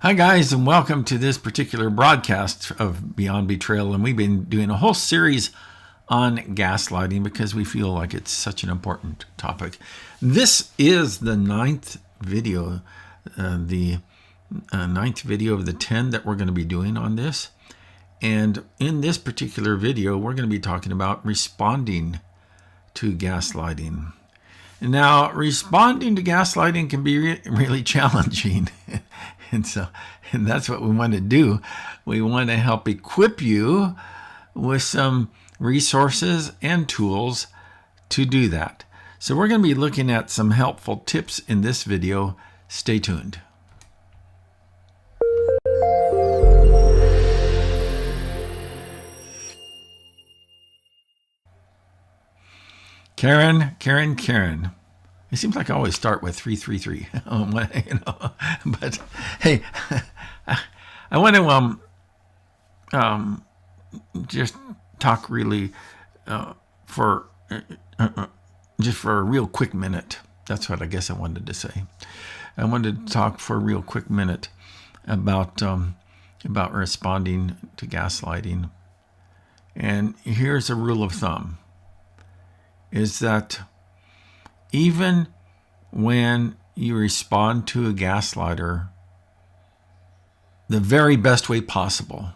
Hi, guys, and welcome to this particular broadcast of Beyond Betrayal. And we've been doing a whole series on gaslighting because we feel like it's such an important topic. This is the ninth video, the ninth video of the 10 that we're going to be doing on this. And in this particular video, we're going to be talking about responding to gaslighting. Now, responding to gaslighting can be really challenging. And that's what we want to do. We want to help equip you with some resources and tools to do that. So we're going to be looking at some helpful tips in this video. Stay tuned. Karen. It seems like I always start with 333. But hey, I want to just talk really for just for a real quick minute. That's what I guess I wanted to say. I wanted to talk for a real quick minute about responding to gaslighting. And here's a rule of thumb: is that even when you respond to a gaslighter the very best way possible,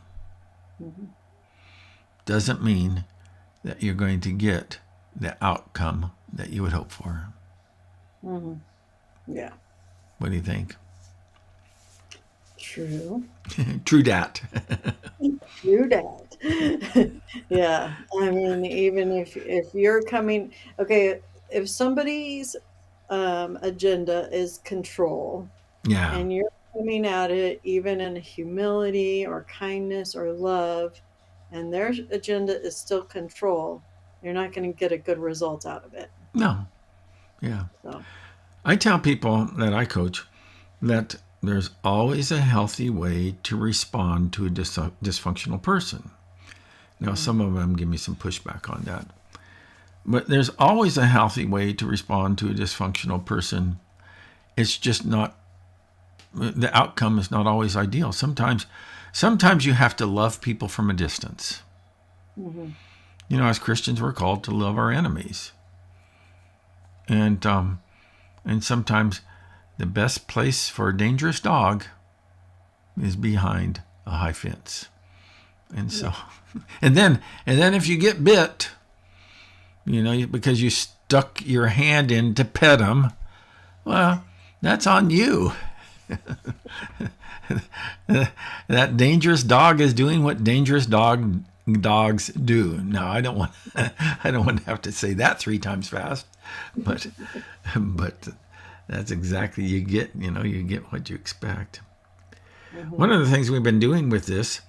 doesn't mean that you're going to get the outcome that you would hope for. Yeah, What do you think? true. True dat. True that. Yeah, I mean, even if you're coming, okay, if somebody's agenda is control, Yeah. and you're coming at it even in humility or kindness or love, and their agenda is still control, you're not going to get a good result out of it. No. Yeah. So, I tell people that I coach that there's always a healthy way to respond to a dysfunctional person. Now, some of them give me some pushback on that. But there's always a healthy way to respond to a dysfunctional person. It's just not, the outcome is not always ideal. Sometimes you have to love people from a distance. mhm. As Christians, we're called to love our enemies. And sometimes the best place for a dangerous dog is behind a high fence. And Yeah. so, and then if you get bit, because you stuck your hand in to pet them, well, that's on you. That dangerous dog is doing what dangerous dogs do. Now, I don't want to have to say that 3 times fast, but that's exactly, you get what you expect. One Mhm. of the things we've been doing with this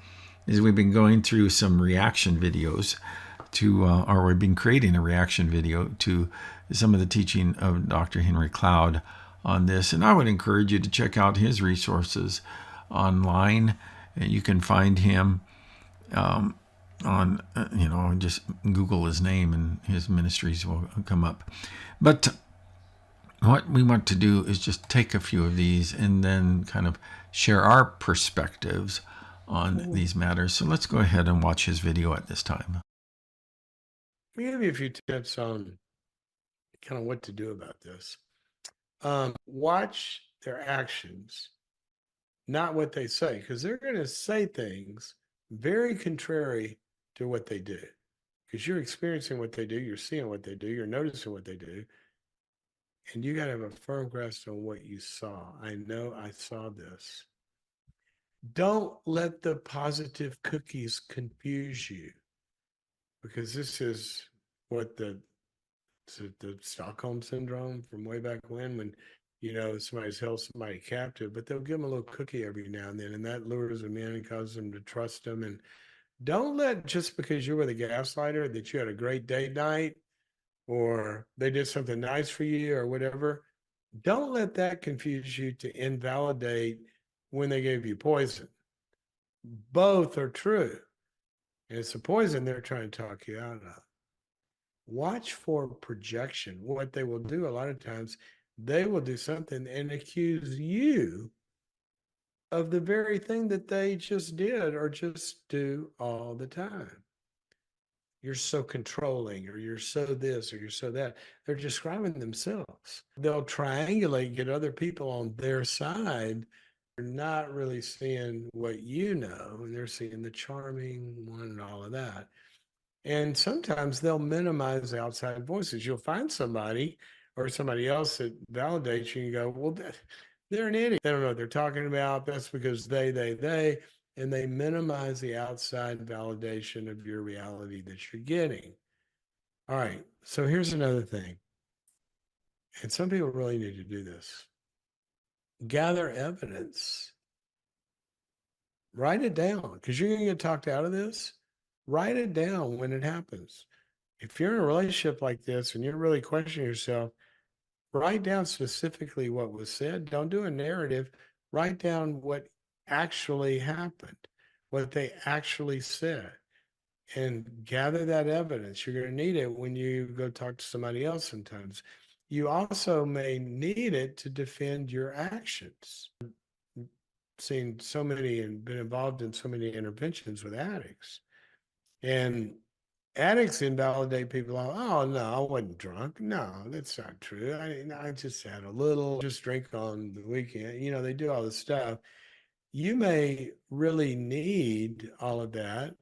is we've been going through some reaction videos or we've been creating a reaction video to some of the teaching of Dr. Henry Cloud on this. And I would encourage you to check out his resources online. You can find him on, just Google his name and his ministries will come up. But what we want to do is just take a few of these and then kind of share our perspectives on Mhm. these matters. So let's go ahead and watch his video at this time. Let me give you a few tips on kind of what to do about this. Watch their actions, not what they say, because they're going to say things very contrary to what they do. Because you're experiencing what they do, you're seeing what they do, you're noticing what they do, and you got to have a firm grasp on what you saw. I know I saw this. Don't let the positive cookies confuse you, because this is what the Stockholm syndrome from way back when somebody's held somebody captive, but they'll give them a little cookie every now and then, and that lures them in and causes them to trust them. And don't let, just because you're with a gaslighter, that you had a great date night or they did something nice for you or whatever, don't let that confuse you to invalidate when they gave you poison. Both are true, and it's the poison they're trying to talk you out of. Watch for projection. What they will do a lot of times, they will do something and accuse you of the very thing that they just did or just do all the time. You're so controlling, or you're so this, or you're so that. They're describing themselves. They'll triangulate, get other people on their side. They're not really seeing what you know, and they're seeing the charming one and all of that. And sometimes they'll minimize outside voices. You'll find somebody or somebody else that validates you and go, well, they're an idiot. They don't know what they're talking about. That's because they, and they minimize the outside validation of your reality that you're getting. All right. So here's another thing. And some people really need to do this. Gather evidence. Write it down, because you're going to get talked out of this. Write it down when it happens. If you're in a relationship like this and you're really questioning yourself, write down specifically what was said. Don't do a narrative. Write down what actually happened, what they actually said, and gather that evidence. You're going to need it when you go talk to somebody else sometimes. You also may need it to defend your actions. I've seen so many and been involved in so many interventions with addicts. And addicts invalidate people. Oh, no, I wasn't drunk. No, that's not true. I just had a little, just drink on the weekend. They do all this stuff. You may really need all of that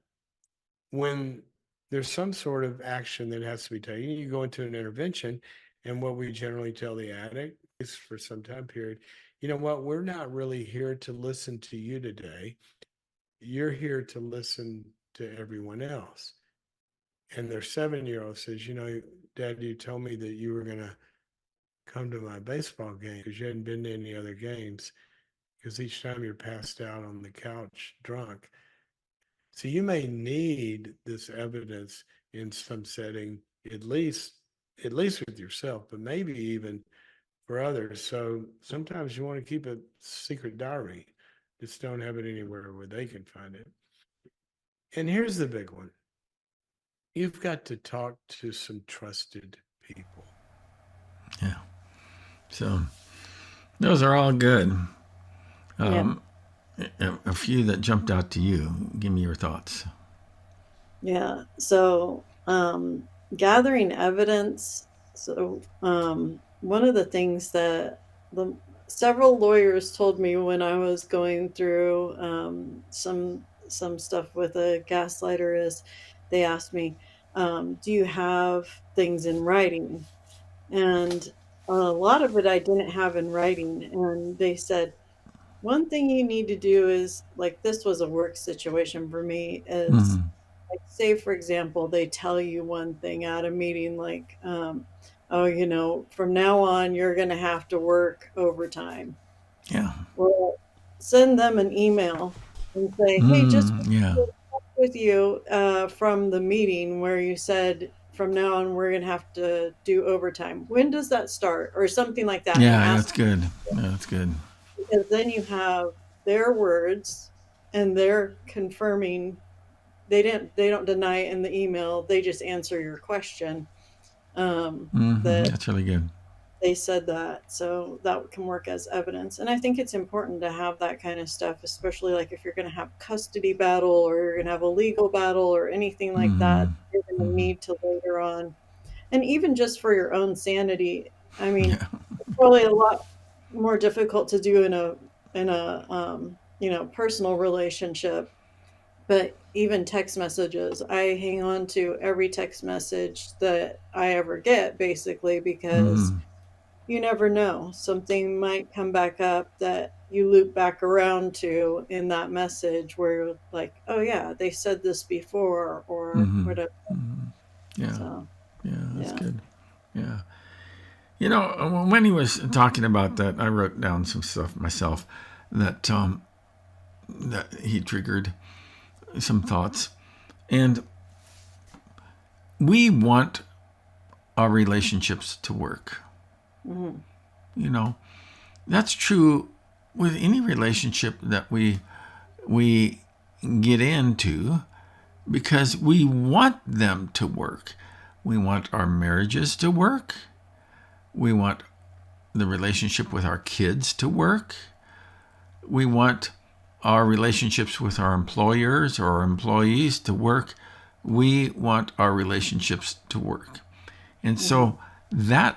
when there's some sort of action that has to be taken. You go into an intervention, and what we generally tell the addict is, for some time period, you know what, we're not really here to listen to you today. You're here to listen to everyone else. And their 7-year-old says, Dad, you told me that you were going to come to my baseball game because you hadn't been to any other games, because each time you're passed out on the couch drunk. So you may need this evidence in some setting, at least with yourself, but maybe even for others. So sometimes you want to keep a secret diary. Just don't have it anywhere where they can find it. And here's the big one. You've got to talk to some trusted people. Yeah. So those are all good. A few that jumped out to you. Give me your thoughts. Yeah. So, gathering evidence. So, one of the things that several lawyers told me when I was going through some stuff with a gaslighter is, they asked me, "Do you have things in writing?" And a lot of it I didn't have in writing, and they said, one thing you need to do is, like, this was a work situation for me, is like, say for example, they tell you one thing at a meeting, like, oh, from now on you're going to have to work overtime. Yeah. Well, send them an email and say, hey, just Yeah. with you from the meeting where you said from now on we're going to have to do overtime. When does that start? Or something like that. And Yeah, ask, that's good. Yeah, that's good. because then you have their words and they're confirming. They don't deny it in the email. They just answer your question. That That's really good. they said that, so that can work as evidence. And I think it's important to have that kind of stuff, especially like if you're going to have custody battle or you're going to have a legal battle or anything like that, you're going to need to later on. And even just for your own sanity, I mean, Yeah. it's probably a lot more difficult to do in a personal relationship. But even text messages, I hang on to every text message that I ever get, basically, because you never know. Something might come back up that you loop back around to in that message where you're like, oh, yeah, they said this before or whatever. Yeah. So, Yeah, that's yeah. good. Yeah. When he was talking about that, I wrote down some stuff myself that that he triggered some thoughts. And we want our relationships to work. That's true with any relationship that we get into, because we want them to work. We want our marriages to work. We want the relationship with our kids to work. We want our relationships with our employers or our employees to work. We want our relationships to work. And so that's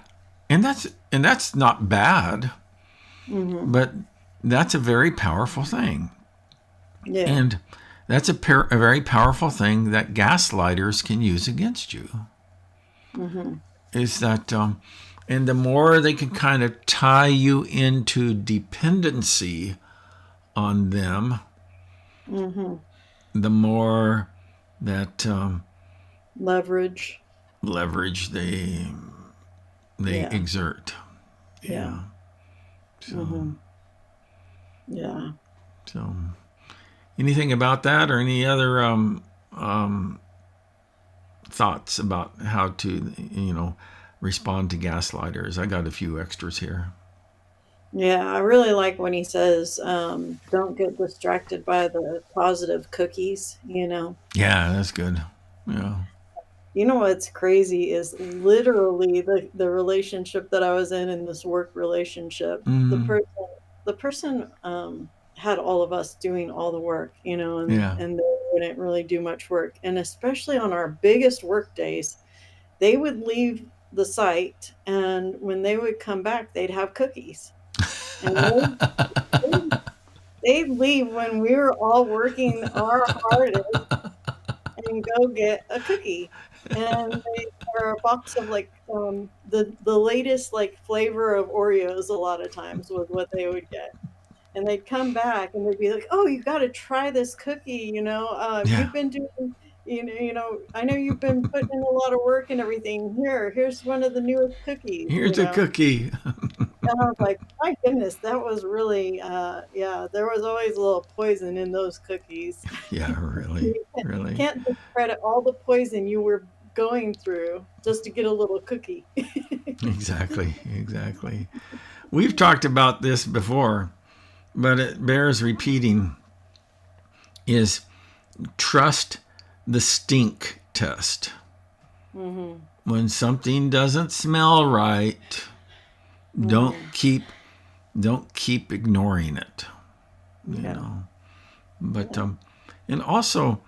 not bad, but that's a very powerful thing. Yeah. And that's a very powerful thing that gaslighters can use against you. Is that, and the more they can kind of tie you into dependency on them, the more that Leverage. leverage they Yeah. exert. Yeah. So, Yeah. so anything about that, or any other thoughts about how to, respond to gaslighters? I got a few extras here. Yeah, I really like when he says, don't get distracted by the positive cookies, you know. Yeah, that's good. Yeah. You know what's crazy is literally the relationship that I was in this work relationship. Mm, The person had all of us doing all the work, you know, yeah. and they wouldn't really do much work. And especially on our biggest work days, they would leave the site, and when they would come back, they'd have cookies. And they'd leave when we were all working our hardest and go get a cookie. And they or a box of like the latest like flavor of Oreos a lot of times was what they would get. And they'd come back and they'd be like, "Oh, you got to try this cookie, you know. Yeah. You've been doing I know you've been putting in a lot of work and everything. Here's one of the newest cookies, you Here's a know." cookie. And I was like, "My goodness, that was really yeah, there was always a little poison in those cookies." Yeah, really, You really. can't discredit all the poison you were going through just to get a little cookie. Exactly, exactly. We've talked about this before, but it bears repeating. Is trust the stink test. When something doesn't smell right, don't keep ignoring it. You Yeah. know. But and also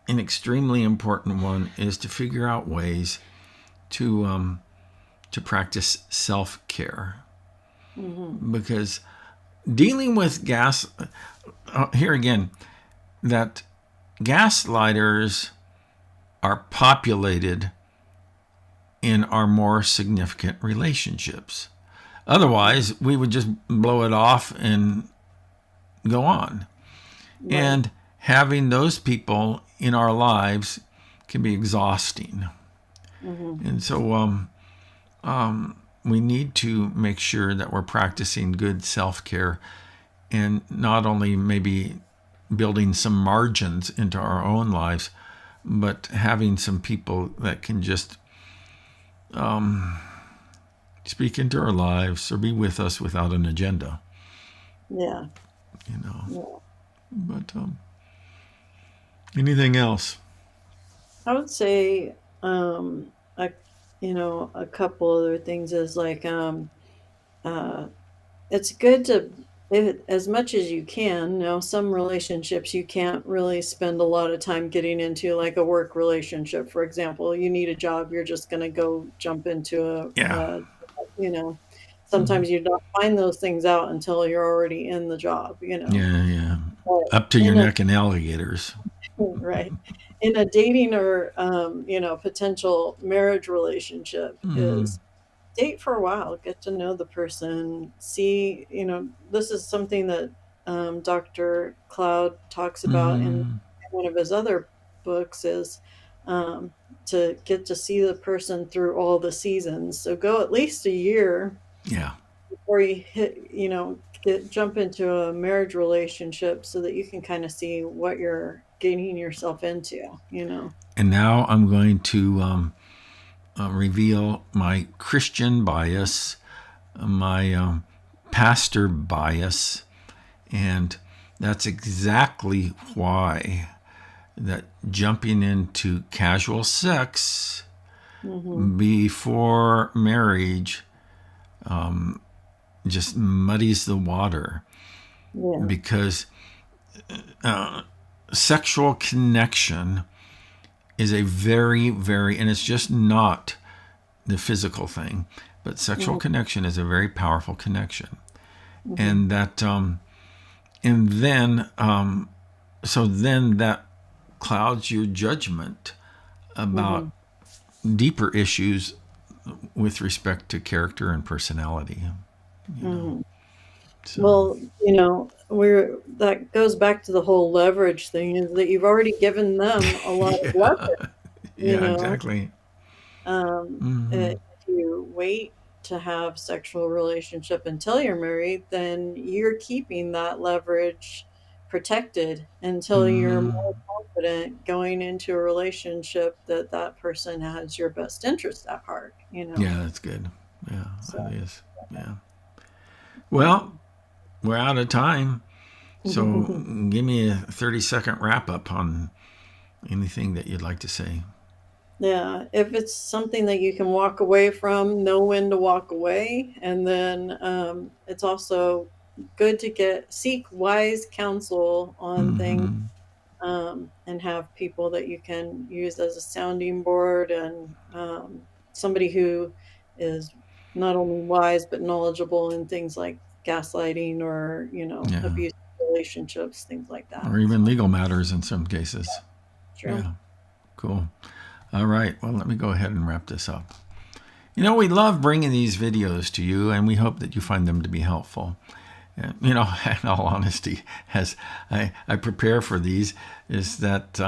an extremely important one is to figure out ways to practice self-care, because dealing with here again, that gaslighters are populated in our more significant relationships. Otherwise, we would just blow it off and go on. Right. And having those people in our lives can be exhausting. And so we need to make sure that we're practicing good self-care, and not only maybe building some margins into our own lives, but having some people that can just speak into our lives or be with us without an agenda, Yeah. you know. Yeah. But anything else? I would say a a couple other things is like uh it's good to as much as you can. Now, some relationships you can't really spend a lot of time getting into, like a work relationship, for example. You need a job, you're just going to go jump into Yeah. you know, sometimes you don't find those things out until you're already in the job, you know. Yeah, yeah. But Up to your in a neck in alligators. right, in a dating or potential marriage relationship is date for a while, get to know the person, see, this is something that Dr. Cloud talks about in one of his other books is um, to get to see the person through all the seasons. So go at least a year Yeah. before you jump into a marriage relationship so that you can kind of see what you're getting yourself into. And now I'm going to reveal my Christian bias, my pastor bias, and that's exactly why that jumping into casual sex before marriage just muddies the water, Yeah. because sexual connection is a very, very, and it's just not the physical thing, but sexual connection is a very powerful connection. And that, and then, so then that clouds your judgment about deeper issues with respect to character and personality. You know? So, Well, that goes back to the whole leverage thing, is that you've already given them a lot of leverage, you yeah, know. exactly. If you wait to have sexual relationship until you're married, then you're keeping that leverage protected until you're more confident going into a relationship that that person has your best interest at heart, Yeah, that's good. Yeah, So, that is. Yeah. Well, um, we're out of time. So give me a 30-second wrap up on anything that you'd like to say. yeah, if it's something that you can walk away from, know when to walk away, and then it's also good to seek wise counsel on things, and have people that you can use as a sounding board, and somebody who is not only wise but knowledgeable in things like gaslighting, or Yeah. abusive relationships, things like that. Or even So legal matters in some cases. true. Yeah. Cool. All right. Well, let me go ahead and wrap this up. We love bringing these videos to you, and we hope that you find them to be helpful. And, in all honesty, as I prepare for these, is that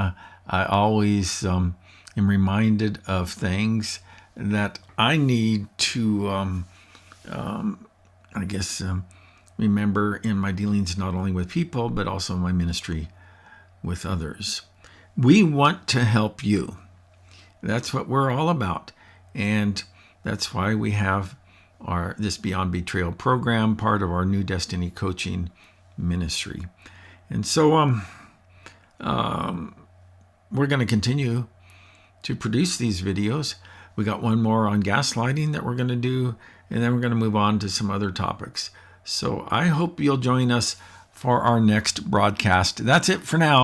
I always am reminded of things that I need to, I guess, remember in my dealings not only with people, but also in my ministry with others. We want to help you. That's what we're all about. And that's why we have this Beyond Betrayal program, part of our New Destiny coaching ministry. And so we're going to continue to produce these videos. We got one more on gaslighting that we're going to do, and then we're going to move on to some other topics. So I hope you'll join us for our next broadcast. That's it for now.